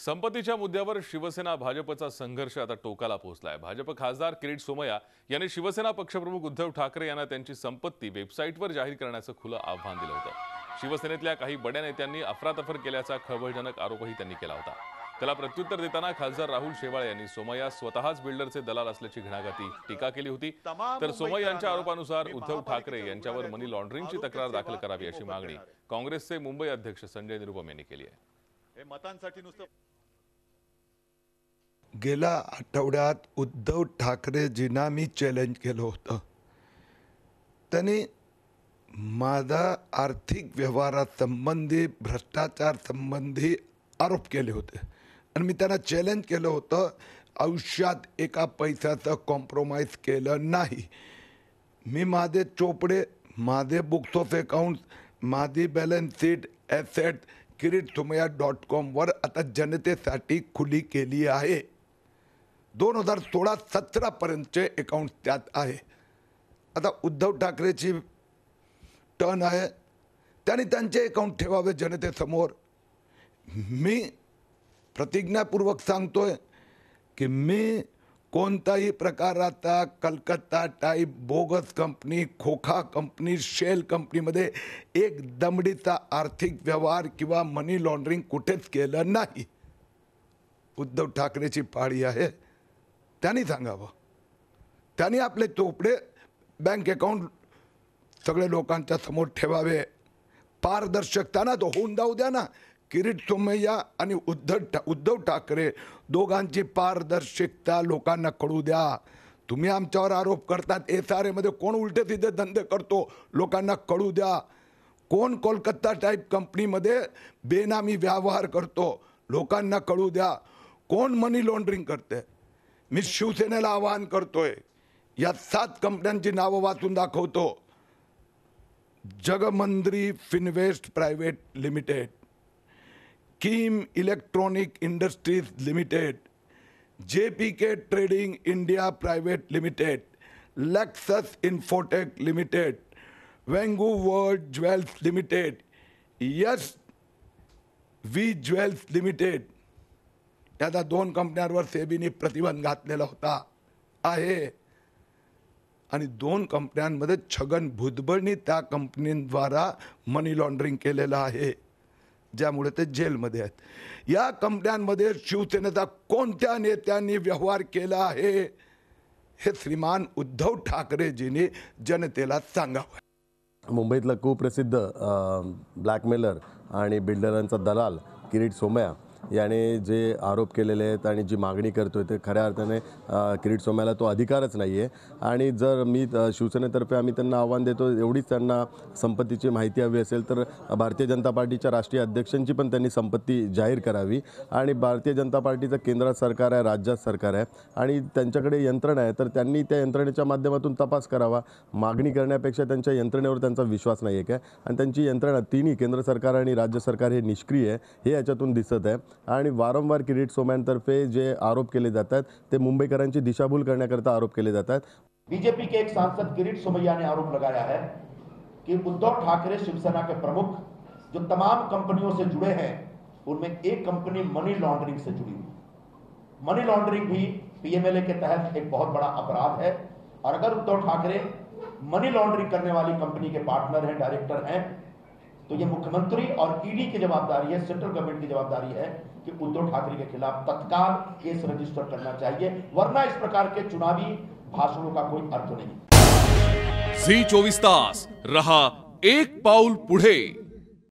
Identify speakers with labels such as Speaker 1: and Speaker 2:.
Speaker 1: संपत्तीच्या मुद्द्यावर शिवसेना भाजपचा संघर्ष आता टोकाला पोहोचलाय। भाजप खासदार किरीट सोमय्या यांनी शिवसेना पक्षप्रमुख उद्धव ठाकरे यांना त्यांची संपत्ती वेबसाईटवर जाहीर करण्याचं खुलं आव्हान दिलं होतं। शिवसेनेतल्या काही बड्या नेत्यांनी अफरातफर केल्याचा खळबळजनक आरोपही त्यांनी केला होता। त्याला प्रत्युत्तर देताना खासदार राहुल शेवाळे यांनी सोमय्या स्वतःच बिल्डरचे दलाल असल्याची घणाघाती टीका केली होती। तर सोमय्या यांच्या आरोपानुसार उद्धव ठाकरे यांच्यावर मनी लॉन्ड्रिंगची तक्रार दाखल करावी अशी मागणी काँग्रेसचे मुंबई अध्यक्ष संजय निरुपम यांनी केली आहे।
Speaker 2: गेल्या आठवड्यात उद्धव ठाकरेजींना मी चॅलेंज केलं होतं। त्यांनी माझा आर्थिक व्यवहारासंबंधी भ्रष्टाचार संबंधी आरोप केले होते आणि मी त्यांना चॅलेंज केलं होतं, आयुष्यात एका पैशाचं कॉम्प्रोमाइज केलं नाही। मी माझे चोपडे, माझे बुक्स ऑफ अकाउंट्स, माझी बॅलन्स शीट, ॲसेट kiritsomayya.com वर आता जनतेसाठी खुली केली आहे। 2016-17 पर्यंतचे अकाउंट त्यात आहे। आता उद्धव ठाकरेची टर्न आहे, त्यांनी त्यांचे अकाउंट ठेवावे जनतेसमोर। मी प्रतिज्ञापूर्वक सांगतोय की मी कोणताही प्रकाराचा कलकत्ता टाईप बोगस कंपनी, खोखा कंपनी, शेल कंपनीमध्ये एक दमडीचा आर्थिक व्यवहार किंवा मनी लॉन्ड्रिंग कुठेच केलं नाही। उद्धव ठाकरेची पाळी आहे, त्यांनी सांगावं। त्यांनी आपले चोपडे, बँक अकाउंट सगळे लोकांच्या समोर ठेवावे। पारदर्शकता तो होऊन जाऊ द्या ना। किरीट सोमय्या आणि उद्धव ठाकरे दोघांची पारदर्शकता लोकांना कळू द्या। तुम्ही आमच्यावर आरोप करतात, SRA मध्ये कोण उलटे सीधे धंदे करतो लोकांना कळू द्या। कोण कोलकाता टाईप कंपनीमध्ये बेनामी व्यवहार करतो लोकांना कळू द्या। कोण मनी लॉन्ड्रिंग करते। मी शिवसेनेला आवाहन करतोय, या 7 कंपन्यांची नावं वाचून दाखवतो। जगमंद्री फिनवेस्ट प्राइवेट लिमिटेड, कीम electronic industries limited, JPK trading India private limited, Lexus infotech limited, वेंगू world jewels limited, yes we jewels limited. या 2 कंपन्यांवर सेबीने प्रतिबंध घातलेला होता आहे आणि 2 कंपन्यांमध्ये छगन भुजबळनी त्या कंपनीद्वारा मनी लॉन्ड्रिंग केलेलं आहे, ज्यामुळे ते जेलमध्ये आहेत। या कंपन्यांमध्ये शिवसेनेचा कोणत्या नेत्यांनी व्यवहार केला आहे हे श्रीमान उद्धव ठाकरेजींनी जनतेला सांगावं।
Speaker 3: मुंबईतला कुप्रसिद्ध ब्लॅकमेलर आणि बिल्डरांचा दलाल किरीट सोमय्या याने जे आरोप केलेले आहेत आणि जी मागणी करतोय ते खऱ्या अर्थाने किरीट सोमय्याला तो अधिकारच नाही आहे। आणि जर मी शिवसेनेतर्फे आम्ही त्यांना आव्हान देतो, एवढीच त्यांना संपत्तीची माहिती हवी असेल तर भारतीय जनता पार्टीच्या राष्ट्रीय अध्यक्षांची पण त्यांनी संपत्ती जाहीर करावी। आणि भारतीय जनता पार्टीचं केंद्रात सरकार आहे, राज्यात सरकार आहे आणि त्यांच्याकडे यंत्रणा आहे, तर त्यांनी त्या यंत्रणेच्या माध्यमातून तपास करावा। मागणी करण्यापेक्षा त्यांच्या यंत्रणेवर त्यांचा विश्वास नाही आहे काय, आणि त्यांची यंत्रणा तिन्ही केंद्र सरकार आणि राज्य सरकार हे निष्क्रिय आहे हे याच्यातून दिसत आहे। आणि वारंवार किरीट सोमय्यांतर्फे जे आरोप केले जातात ते मुंबईकरांची दिशाभूल करण्याकरता आरोप केले जातात।
Speaker 4: बीजेपी के एक सांसद किरीट सोमय्या ने आरोप लगाया है कि उद्धव ठाकरे शिवसेना के प्रमुख जो तमाम कंपनियों से जुड़े हैं उनमें एक कंपनी मनी लॉन्ड्रिंग से जुड़ी हुई। मनी लॉन्ड्रिंग भी PMLA के तहत एक बहुत बड़ा अपराध है और अगर उद्धव ठाकरे मनी लॉन्ड्रिंग करने वाली कंपनी के पार्टनर हैं, डायरेक्टर हैं, तो ये मुख्यमंत्री और ED की जवाबदारी है, सेंट्रल गवर्नमेंट की जवाबदारी है कि उद्धव ठाकरे के खिलाफ तत्काल केस रजिस्टर करना चाहिए, वरना इस प्रकार के चुनावी भाषणों का कोई अर्थ नहीं।
Speaker 1: झी 24 तास रहा एक पाऊल पुढे।